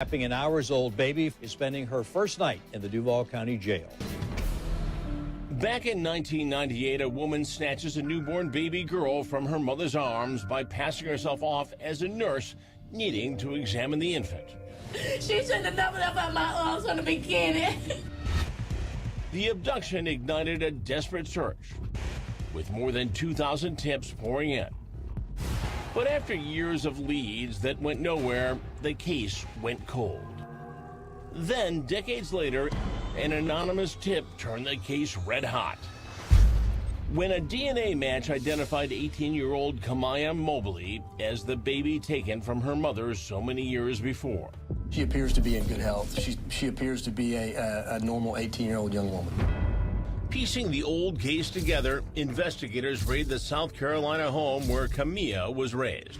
An hours-old baby is spending her first night in the Duval County Jail. Back in 1998, a woman snatches a newborn baby girl from her mother's arms by passing herself off as a nurse needing to examine the infant. She shouldn't have never left out my arms from the beginning. The abduction ignited a desperate search, with more than 2,000 tips pouring in. But after years of leads that went nowhere, the case went cold. Then, decades later, an anonymous tip turned the case red hot. When a DNA match identified 18-year-old Kamiyah Mobley as the baby taken from her mother so many years before. She appears to be in good health. She appears to be a normal 18-year-old young woman. Piecing the old case together, investigators raid the South Carolina home where Kamiyah was raised.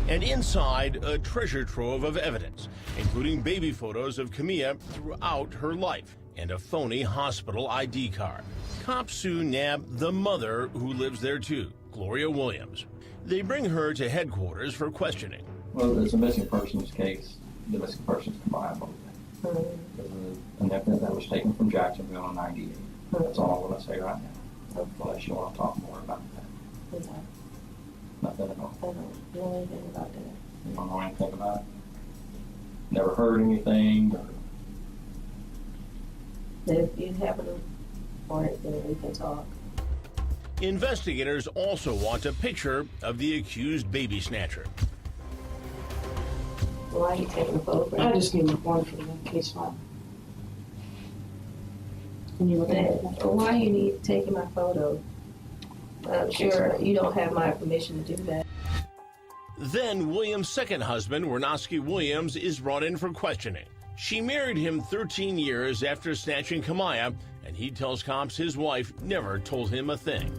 And inside, a treasure trove of evidence, including baby photos of Kamiyah throughout her life and a phony hospital ID card. Cops soon nab the mother who lives there too, Gloria Williams. They bring her to headquarters for questioning. Well, it's a missing persons case. The missing persons Kamiyah Mobley. An infant that was taken from Jacksonville in '98. That's all I'm going to say right now, unless you want to talk more about that. Okay. Nothing at all. I don't know anything about that. You don't know anything about it? Never heard anything? If you happen to want it, then we can talk. Investigators also want a picture of the accused baby snatcher. Why are you taking a photograph? I just need one for the case file. And you why you need taking my photo? I'm sure you don't have my permission to do that. Then Williams' second husband, Wernosky Williams, is brought in for questioning. She married him 13 years after snatching Kamiyah, and he tells cops his wife never told him a thing.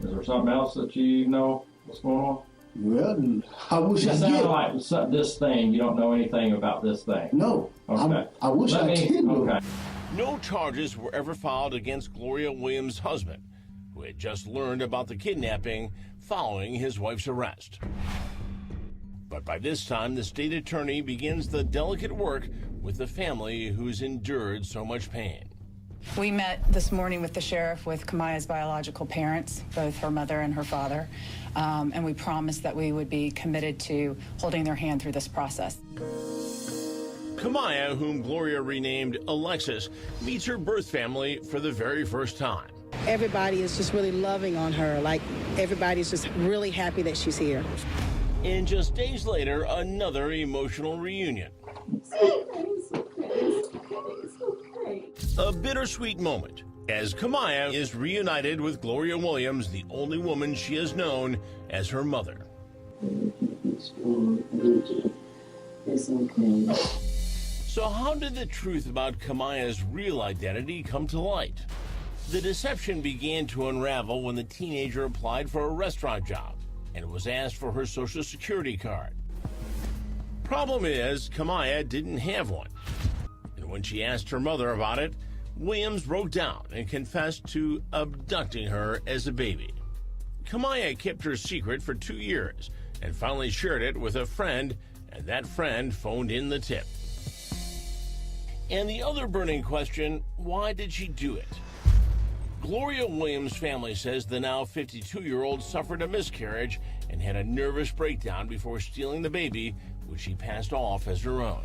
Is there something else that you know what's going on? Well, I wish I You did. sound like this thing, you don't know anything about this thing. No, Okay. I wish I did know. Okay. No charges were ever filed against Gloria Williams' husband, who had just learned about the kidnapping following his wife's arrest. But by this time, the state attorney begins the delicate work with the family who's endured so much pain. We met this morning with the sheriff with Kamiyah's biological parents, both her mother and her father, and we promised that we would be committed to holding their hand through this process. Kamiyah, whom Gloria renamed Alexis, meets her birth family for the very first time. Everybody is just really loving on her. Like, everybody's just really happy that she's here. And just days later, another emotional reunion. A bittersweet moment, as Kamiyah is reunited with Gloria Williams, the only woman she has known as her mother. It's okay. So how did the truth about Kamiyah's real identity come to light? The deception began to unravel when the teenager applied for a restaurant job and was asked for her Social Security card. Problem is, Kamiyah didn't have one. And when she asked her mother about it, Williams broke down and confessed to abducting her as a baby. Kamiyah kept her secret for 2 years and finally shared it with a friend, and that friend phoned in the tip. And the other burning question, why did she do it? Gloria Williams' family says the now 52-year-old suffered a miscarriage and had a nervous breakdown before stealing the baby, which she passed off as her own.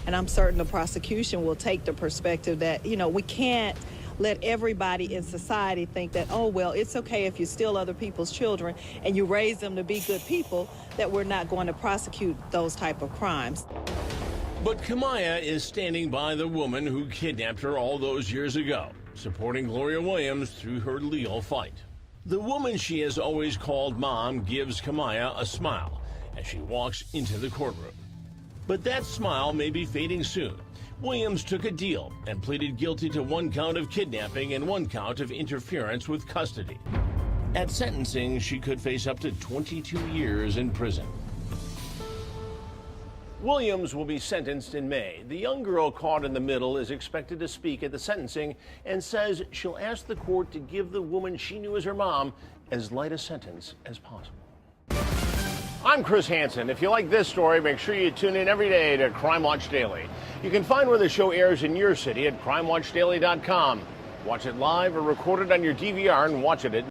And I'm certain the prosecution will take the perspective that, you know, we can't let everybody in society think that, oh, well, it's okay if you steal other people's children and you raise them to be good people, that we're not going to prosecute those type of crimes. But Kamiyah is standing by the woman who kidnapped her all those years ago, supporting Gloria Williams through her legal fight. The woman she has always called Mom gives Kamiyah a smile as she walks into the courtroom. But that smile may be fading soon. Williams took a deal and pleaded guilty to 1 count of kidnapping and 1 count of interference with custody. At sentencing, she could face up to 22 years in prison. Williams will be sentenced in May. The young girl caught in the middle is expected to speak at the sentencing and says she'll ask the court to give the woman she knew as her mom as light a sentence as possible. I'm Chris Hansen. If you like this story, make sure you tune in every day to Crime Watch Daily. You can find where the show airs in your city at crimewatchdaily.com. Watch it live or record it on your DVR and watch it at